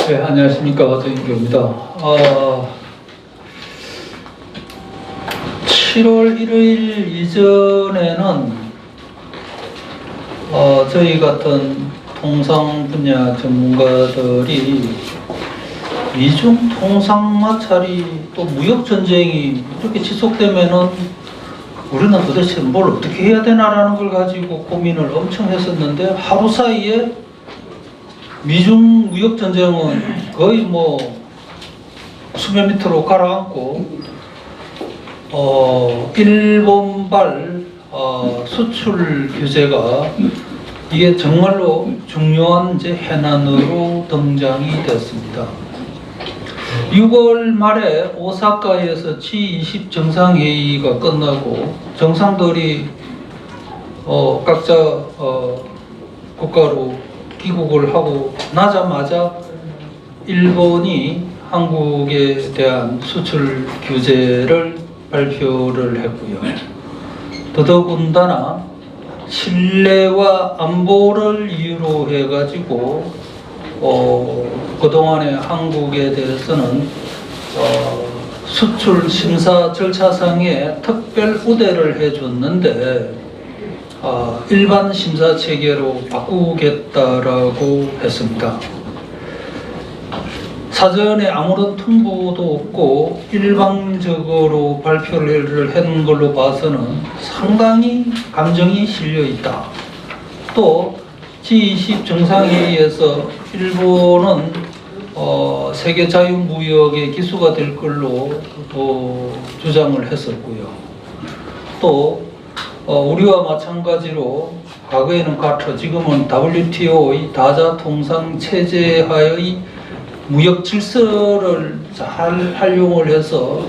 네, 안녕하십니까. 정인교입니다. 7월 1일 이전에는 저희 같은 통상 분야 전문가들이 미중 통상 마찰이 또 무역 전쟁이 이렇게 지속되면은 우리는 도대체 뭘 어떻게 해야 되나라는 걸 가지고 고민을 엄청 했었는데, 하루 사이에 미중 무역 전쟁은 거의 뭐 수몇 미터로 가라앉고, 일본발 수출 규제가 이게 정말로 중요한 이제 해난으로 등장이 되었습니다. 6월 말에 오사카에서 G20 정상회의가 끝나고 정상들이 각자 국가로 귀국을 하고 나자마자 일본이 한국에 대한 수출 규제를 발표를 했고요. 더더군다나 신뢰와 안보를 이유로 해가지고 그동안에 한국에 대해서는 수출 심사 절차상에 특별 우대를 해줬는데 일반 심사 체계로 바꾸겠다라고 했습니다. 사전에 아무런 통보도 없고 일방적으로 발표를 한 걸로 봐서는 상당히 감정이 실려 있다. 또 G20 정상회의에서 일본은 세계 자유무역의 기수가 될 걸로 주장을 했었고요. 또 우리와 마찬가지로 과거에는 가터, 지금은 WTO의 다자통상 체제하의 무역 질서를 잘 활용을 해서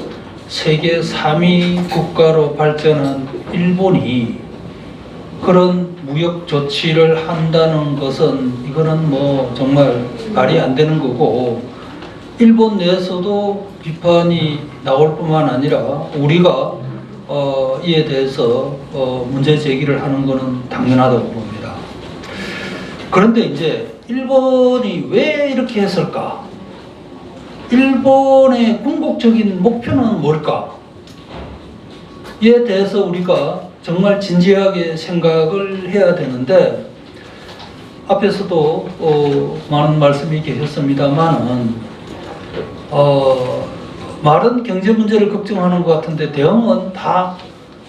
세계 3위 국가로 발전한 일본이 그런 무역 조치를 한다는 것은 이거는 뭐 정말 말이 안 되는 거고, 일본 내에서도 비판이 나올 뿐만 아니라 우리가 이에 대해서 문제 제기를 하는 것은 당연하다고 봅니다. 그런데 이제 일본이 왜 이렇게 했을까? 일본의 궁극적인 목표는 뭘까? 이에 대해서 우리가 정말 진지하게 생각을 해야 되는데, 앞에서도 많은 말씀이 계셨습니다만은 말은 경제 문제를 걱정하는 것 같은데 대응은 다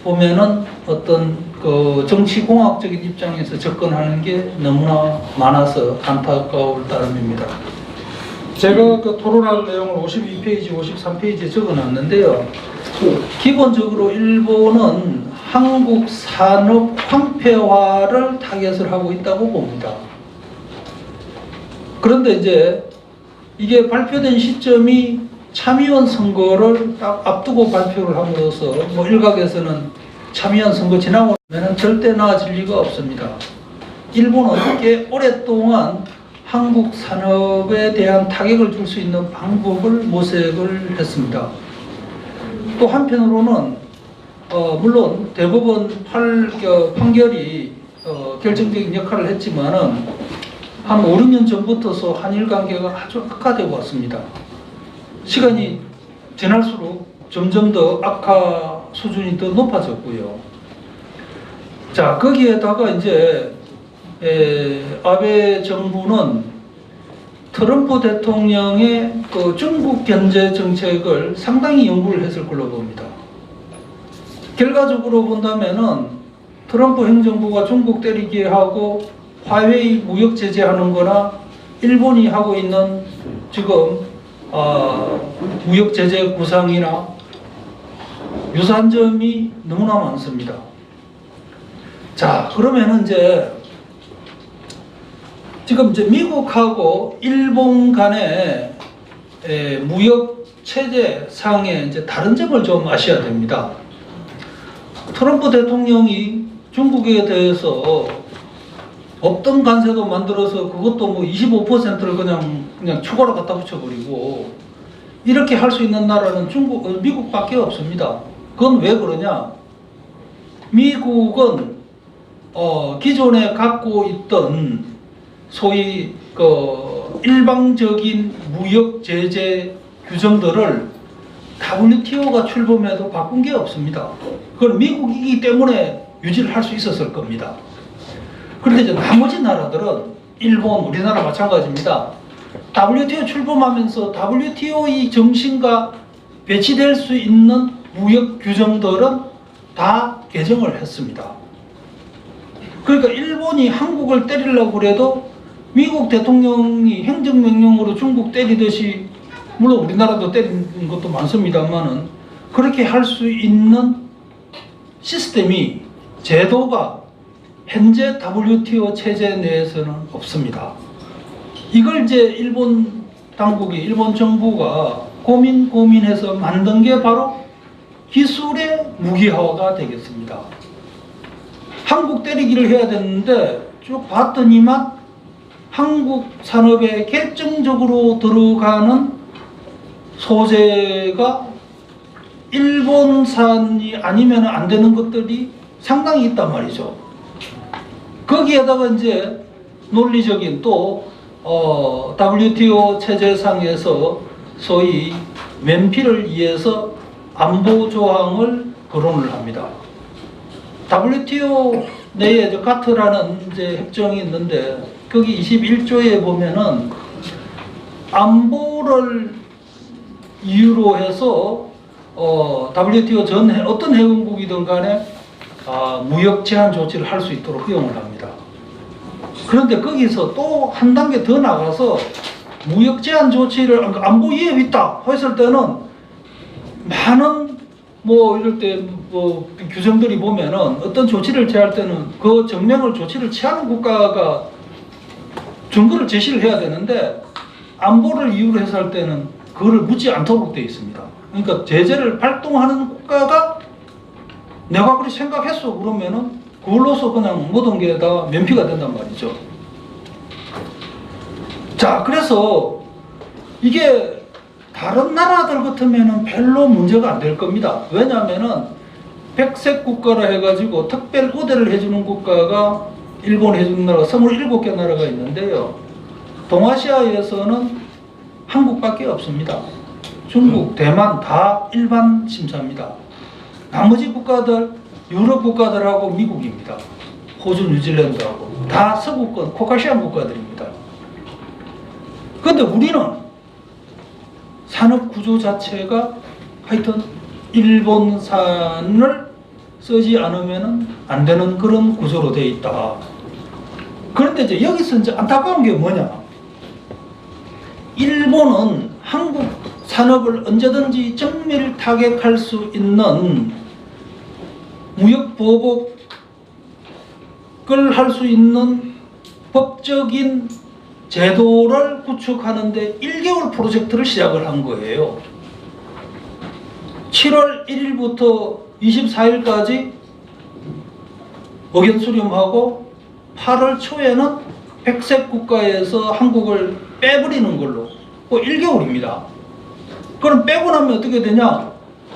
보면은 어떤 그 정치공학적인 입장에서 접근하는 게 너무나 많아서 안타까울 따름입니다. 제가 그 토론할 내용을 52페이지, 53페이지에 적어놨는데요. 기본적으로 일본은 한국 산업 황폐화를 타겟을 하고 있다고 봅니다. 그런데 이제 이게 발표된 시점이 참의원 선거를 딱 앞두고 발표를 함으로써 뭐 일각에서는 참의원 선거 지나고 나면 절대 나아질 리가 없습니다. 일본은 꽤 오랫동안 한국 산업에 대한 타격을 줄 수 있는 방법을 모색을 했습니다. 또 한편으로는 물론 대법원 판결이 결정적인 역할을 했지만은 한 5, 6년 전부터서 한일 관계가 아주 악화되고 왔습니다. 시간이 지날수록 점점 더 악화 수준이 더 높아졌고요. 자, 거기에다가 이제 아베 정부는 트럼프 대통령의 그 중국 견제 정책을 상당히 연구를 했을 걸로 봅니다. 결과적으로 본다면은 트럼프 행정부가 중국 때리게 하고 화웨이 무역 제재하는 거나 일본이 하고 있는 지금 무역 제재 구상이나 유사한 점이 너무나 많습니다. 자, 그러면은 이제 지금 이제 미국하고 일본 간의 무역 체제 상의 이제 다른 점을 좀 아셔야 됩니다. 트럼프 대통령이 중국에 대해서 없던 관세도 만들어서 그것도 뭐 25%를 그냥 추가로 갖다 붙여버리고 이렇게 할 수 있는 나라는 미국밖에 없습니다. 그건 왜 그러냐? 미국은 기존에 갖고 있던 소위 그 일방적인 무역 제재 규정들을 WTO가 출범해도 바꾼 게 없습니다. 그건 미국이기 때문에 유지를 할 수 있었을 겁니다. 그런데 이제 나머지 나라들은 일본, 우리나라 마찬가지입니다. WTO 출범하면서 WTO의 정신과 배치될 수 있는 무역 규정들은 다 개정을 했습니다. 그러니까 일본이 한국을 때리려고 그래도 미국 대통령이 행정명령으로 중국 때리듯이, 물론 우리나라도 때리는 것도 많습니다만은, 그렇게 할 수 있는 시스템이, 제도가 현재 WTO 체제 내에서는 없습니다. 이걸 이제 일본 당국이, 일본 정부가 고민해서 만든 게 바로 기술의 무기화가 되겠습니다. 한국 때리기를 해야 되는데 쭉 봤더니만 한국 산업에 결정적으로 들어가는 소재가 일본산이 아니면 안 되는 것들이 상당히 있단 말이죠. 거기에다가 이제 논리적인 또 WTO 체제상에서 소위 면피를 위해서 안보 조항을 거론을 합니다. WTO 내에 가트라는 이제 협정이 있는데 거기 21조에 보면은 안보를 이유로 해서 WTO 전 어떤 회원국이든 간에 무역 제한 조치를 할 수 있도록 허용을 합니다. 그런데 거기서 또 한 단계 더 나가서 무역 제한 조치를 안보 위에 있다 했을 때는 많은 뭐 이럴 때 뭐 규정들이 보면은 어떤 조치를 취할 때는 그 정명을 조치를 취하는 국가가 증거를 제시를 해야 되는데 안보를 이유로 해서 할 때는 그거를 묻지 않도록 되어 있습니다. 그러니까 제재를 발동하는 국가가 내가 그렇게 생각했어 그러면은 그걸로서 그냥 모든 게 다 면피가 된단 말이죠. 자, 그래서 이게 다른 나라들 같으면은 별로 문제가 안 될 겁니다. 왜냐하면은 백색 국가라 해가지고 특별 우대를 해주는 국가가 일본 해주는 나라가 27개 나라가 있는데요. 동아시아에서는 한국밖에 없습니다. 중국, 대만 다 일반 심사입니다. 나머지 국가들, 유럽 국가들하고 미국입니다. 호주, 뉴질랜드하고 다 서구권, 코카시안 국가들입니다. 그런데 우리는 산업 구조 자체가 하여튼 일본산을 쓰지 않으면 안 되는 그런 구조로 되어 있다. 그런데 이제 여기서 이제 안타까운 게 뭐냐? 일본은 한국 산업을 언제든지 정밀 타격할 수 있는 무역 보복을 할 수 있는 법적인 제도를 구축하는데 1개월 프로젝트를 시작을 한 거예요. 7월 1일부터 24일까지 의견 수렴하고 8월 초에는 백색 국가에서 한국을 빼버리는 걸로 1개월입니다. 그럼 빼고 나면 어떻게 되냐?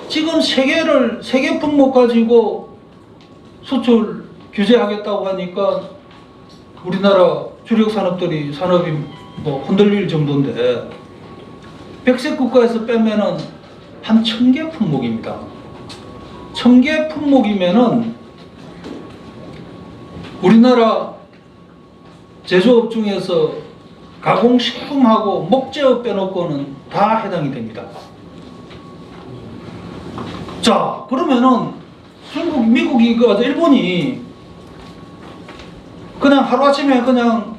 지금 세계 품목 가지고 수출 규제하겠다고 하니까 우리나라 주력 산업이 뭐 흔들릴 정도인데 백색 국가에서 빼면은 한 1000개 품목입니다. 1000개 품목이면은 우리나라 제조업 중에서 가공식품하고 목재업 빼놓고는 다 해당이 됩니다. 자, 그러면은 중국, 미국이 일본이 그냥 하루아침에 그냥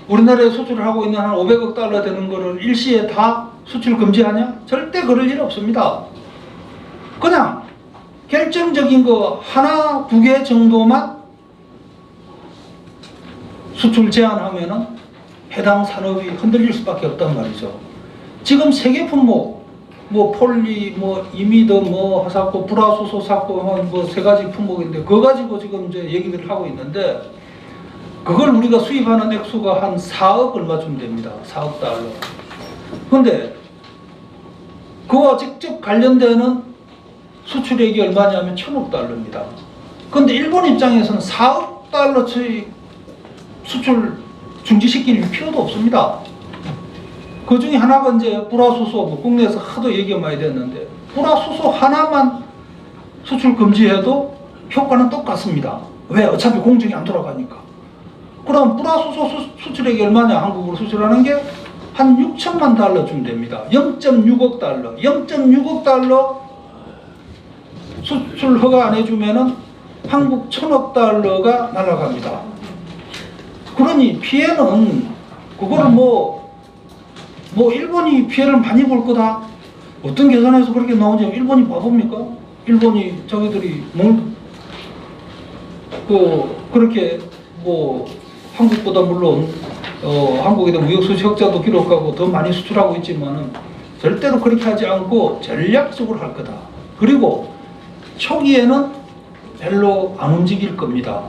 우리나라에 수출을 하고 있는 한 500억 달러 되는 거를 일시에 다 수출 금지하냐? 절대 그럴 일 없습니다. 그냥 결정적인 거 하나, 두 개 정도만 수출 제한하면은 해당 산업이 흔들릴 수밖에 없단 말이죠. 지금 세계 품목, 뭐 폴리, 뭐 이미드, 뭐 하사코, 브라수소 사코, 뭐 세 가지 품목인데 그거 가지고 지금 이제 얘기를 하고 있는데 그걸 우리가 수입하는 액수가 한 4억 얼마쯤 됩니다. 4억 달러. 근데 그와 직접 관련되는 수출액이 얼마냐면 1000억 달러입니다. 근데 일본 입장에서는 4억 달러치 수출 중지시킬 필요도 없습니다. 그 중에 하나가 이제 불화수소, 뭐 국내에서 하도 얘기가 많이 됐는데, 불화수소 하나만 수출 금지해도 효과는 똑같습니다. 왜? 어차피 공정이 안 돌아가니까. 그럼 불화수소 수출액이 얼마냐? 한국으로 수출하는 게 한 6천만 달러쯤 됩니다. 0.6억 달러. 0.6억 달러 수출 허가 안 해주면은 한국 1,000억 달러가 날아갑니다. 그러니 피해는 그거를 뭐 일본이 피해를 많이 볼 거다. 어떤 계산에서 그렇게 나오냐면 일본이 바보입니까? 일본이 자기들이 그렇게 뭐 한국보다 물론 한국에 대한 무역 수지 흑자도 기록하고 더 많이 수출하고 있지만은 절대로 그렇게 하지 않고 전략적으로 할 거다. 그리고 초기에는 별로 안 움직일 겁니다.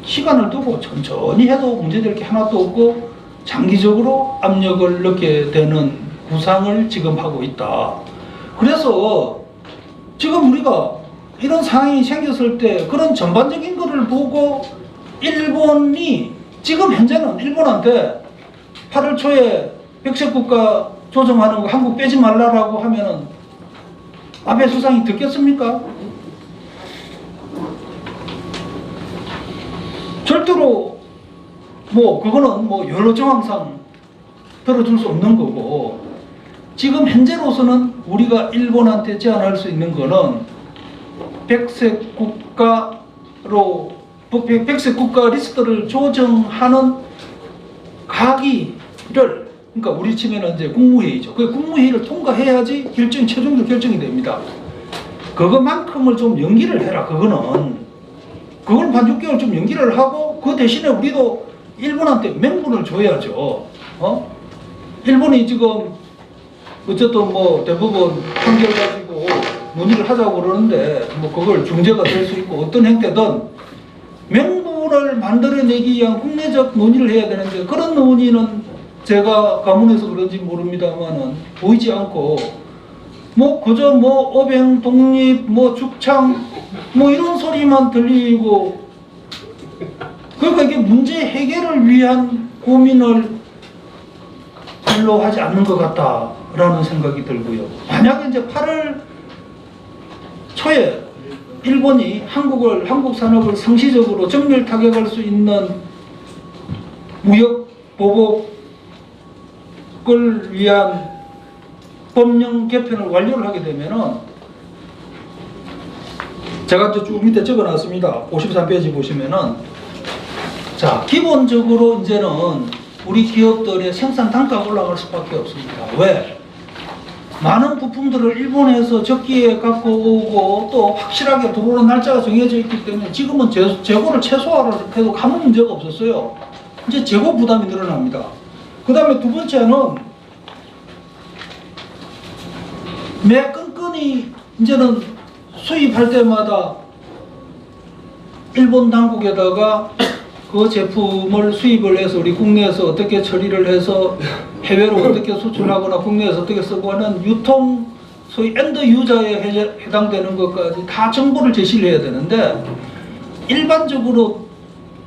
시간을 두고 천천히 해도 문제될 게 하나도 없고 장기적으로 압력을 넣게 되는 구상을 지금 하고 있다. 그래서 지금 우리가 이런 상황이 생겼을 때 그런 전반적인 것을 보고 일본이 지금 현재는 일본한테 8월 초에 백색 국가 조정하는 거 한국 빼지 말라라고 하면은 아베 수상이 듣겠습니까? 절대로 그거는 여러 정황상 들어줄 수 없는 거고, 지금 현재로서는 우리가 일본한테 제안할 수 있는 거는 백색 국가로 백색 국가 리스트를 조정하는 가기를, 그러니까 우리 치면은 이제 국무회의죠. 그 국무회의를 통과해야지 최종적으로 결정이 됩니다. 그것만큼을 좀 연기를 해라. 그건 한 6개월 좀 연기를 하고, 그 대신에 우리도 일본한테 명분을 줘야죠. 일본이 지금 어쨌든 대부분 판결 가지고 논의를 하자고 그러는데 그걸 중재가 될 수 있고 어떤 형태든 명분을 만들어내기 위한 국내적 논의를 해야 되는데, 그런 논의는 제가 가문에서 그런지 모릅니다만은 보이지 않고 그저 어병, 독립, 죽창 이런 소리만 들리고, 그러니까 이게 문제 해결을 위한 고민을 별로 하지 않는 것 같다라는 생각이 들고요. 만약에 이제 8월 초에 일본이 한국 산업을 상시적으로 정밀 타격할 수 있는 무역 보복을 위한 법령 개편을 완료를 하게 되면은, 제가 쭉 밑에 적어놨습니다. 53페이지 보시면은, 자, 기본적으로 이제는 우리 기업들의 생산 단가가 올라갈 수밖에 없습니다. 왜? 많은 부품들을 일본에서 적기에 갖고 오고 또 확실하게 들어오는 날짜가 정해져 있기 때문에 지금은 재고를 최소화를 해도 아무 문제가 없었어요. 이제 재고 부담이 늘어납니다. 그 다음에 두 번째는 매 끈끈이 이제는 수입할 때마다 일본 당국에다가 그 제품을 수입을 해서 우리 국내에서 어떻게 처리를 해서 해외로 어떻게 수출하거나 국내에서 어떻게 쓰고 하는 유통, 소위 엔드 유저에 해당되는 것까지 다 정보를 제시를 해야 되는데, 일반적으로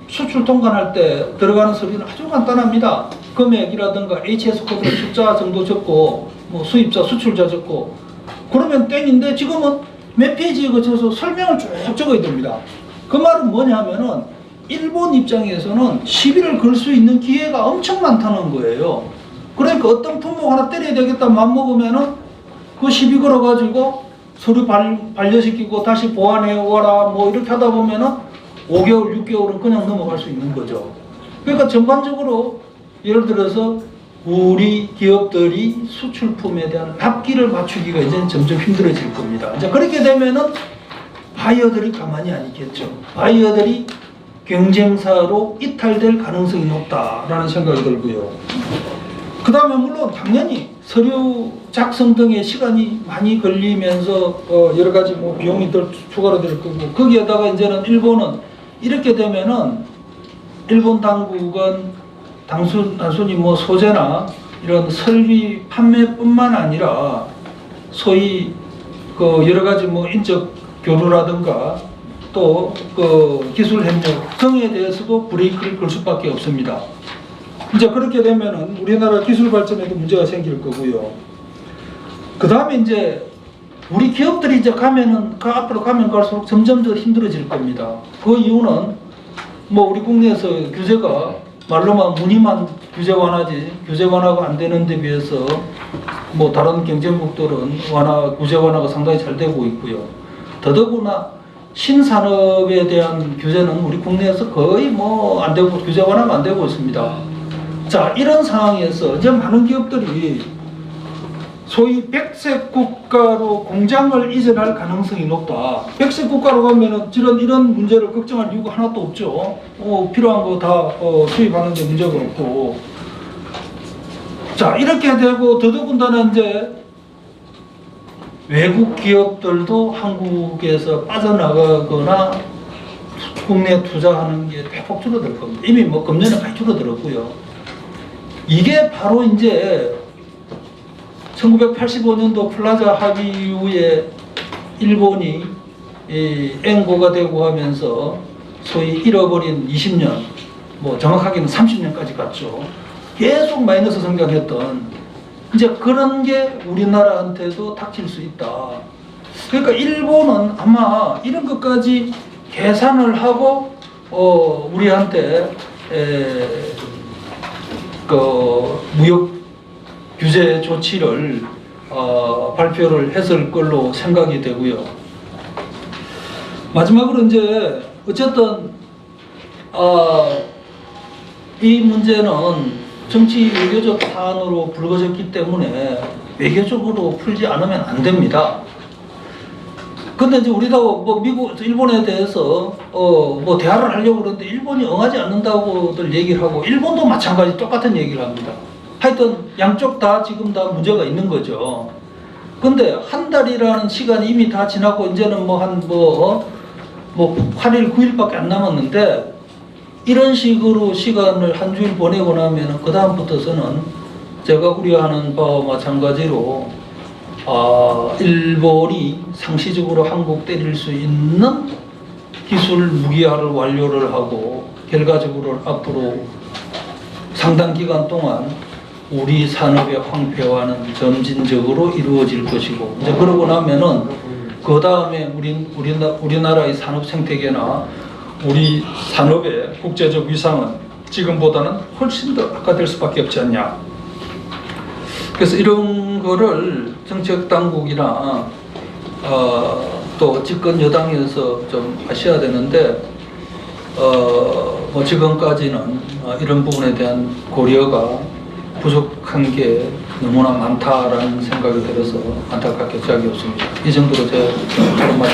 수출 통관할 때 들어가는 서류는 아주 간단합니다. 금액이라든가 HS 코드 숫자 정도 적고 수입자, 수출자 적고 그러면 땡인데, 지금은 몇 페이지에 거쳐서 설명을 쭉 적어야 됩니다. 그 말은 뭐냐면은 일본 입장에서는 시비를 걸 수 있는 기회가 엄청 많다는 거예요. 그러니까 어떤 품목 하나 때려야 되겠다 마음먹으면은 그 시비 걸어가지고 서류 반려시키고 다시 보완해 와라 이렇게 하다 보면은 5개월, 6개월은 그냥 넘어갈 수 있는 거죠. 그러니까 전반적으로 예를 들어서 우리 기업들이 수출품에 대한 납기를 맞추기가 이제 점점 힘들어질 겁니다. 이제 그렇게 되면은 바이어들이 가만히 안 있겠죠. 바이어들이 경쟁사로 이탈될 가능성이 높다라는 생각이 들고요. 그 다음에 물론 당연히 서류 작성 등의 시간이 많이 걸리면서 여러 가지 비용이 더 추가로 될 거고, 거기에다가 이제는 일본은 이렇게 되면은 일본 당국은 단순히 소재나 이런 설비 판매뿐만 아니라 소위 여러 가지 인적 교류라든가 또 기술 협력 등에 대해서도 브레이크를 걸 수밖에 없습니다. 이제 그렇게 되면은 우리나라 기술 발전에도 문제가 생길 거고요. 그 다음에 이제 우리 기업들이 이제 가면은 앞으로 가면 갈수록 점점 더 힘들어질 겁니다. 그 이유는 뭐 우리 국내에서 규제가 말로만 무늬만 규제 완화지 규제 완화가 안 되는 데 비해서 뭐 다른 경쟁국들은 규제 완화가 상당히 잘 되고 있고요. 더더구나 신산업에 대한 규제는 우리 국내에서 거의 뭐 안 되고 규제 완화가 안 되고 있습니다. 자, 이런 상황에서 이제 많은 기업들이 소위 백색 국가로 공장을 이전할 가능성이 높다. 백색 국가로 가면은 이런 문제를 걱정할 이유가 하나도 없죠. 필요한 거 다 수입하는데 문제가 없고. 자, 이렇게 되고 더더군다나 이제 외국 기업들도 한국에서 빠져나가거나 국내에 투자하는 게 대폭 줄어들 겁니다. 이미 뭐 금년에 많이 줄어들었고요. 이게 바로 이제 1985년도 플라자 합의 이후에 일본이 앵고가 되고 하면서 소위 잃어버린 20년, 뭐 정확하게는 30년까지 갔죠. 계속 마이너스 성장했던 이제 그런 게 우리나라한테도 닥칠 수 있다. 그러니까 일본은 아마 이런 것까지 계산을 하고 우리한테 그 무역 규제 조치를 발표를 했을 걸로 생각이 되고요. 마지막으로 이제 어쨌든 이 문제는 정치 외교적 사안으로 불거졌기 때문에 외교적으로 풀지 않으면 안 됩니다. 근데 이제 우리도 뭐 일본에 대해서 뭐 대화를 하려고 그러는데 일본이 응하지 않는다고들 얘기를 하고 일본도 마찬가지 똑같은 얘기를 합니다. 하여튼 양쪽 다 지금 다 문제가 있는 거죠. 근데 한 달이라는 시간이 이미 다 지나고 이제는 뭐 8일, 9일밖에 안 남았는데 이런 식으로 시간을 한 주일 보내고 나면 그 다음부터서는 제가 우려하는 바와 마찬가지로 일본이 상시적으로 한국 때릴 수 있는 기술 무기화를 완료를 하고 결과적으로 앞으로 상당 기간 동안 우리 산업의 황폐화는 점진적으로 이루어질 것이고 이제 그러고 나면은 그 다음에 우리나라의 산업 생태계나 우리 산업의 국제적 위상은 지금보다는 훨씬 더 악화될 수밖에 없지 않냐. 그래서 이런 거를 정책 당국이나 또 집권 여당에서 좀 하셔야 되는데 뭐 지금까지는 이런 부분에 대한 고려가 부족한 게 너무나 많다라는 생각이 들어서 안타깝게 짝이 없습니다. 이 정도로 제가 다른 말